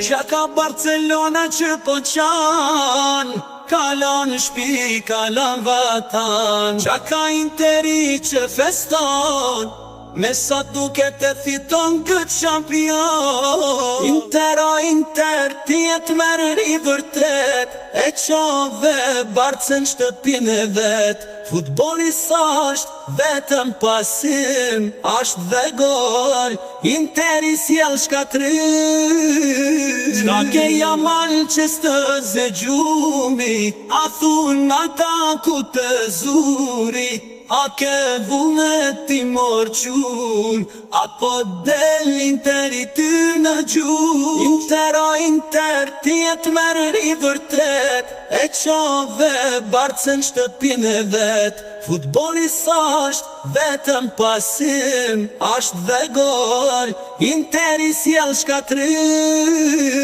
Qa ka Barcelona që po qanë, kalon shpi, kalon vatan. Qa ka Interi që feston, me sa duket e fiton këtë champion. Inter, tjetë merë i vërtet, e qove Barcën shtëpin e vet. Futboli s'ashtë vetëm pasim, ashtë dhe gol, Interi s'jel shkatrim. Qa ke Yamal që s'të zëgjumi, a thun ata ku të zuri. A ke vullnet ti morqun, apo del Interi ty në gjun. Inter, tjetë merë i vërtet, e qove Barcën shtëpin e vet. Futboli s'ashtë vetëm pasim, ashtë dhe gol, Interi s'jel shkatrim.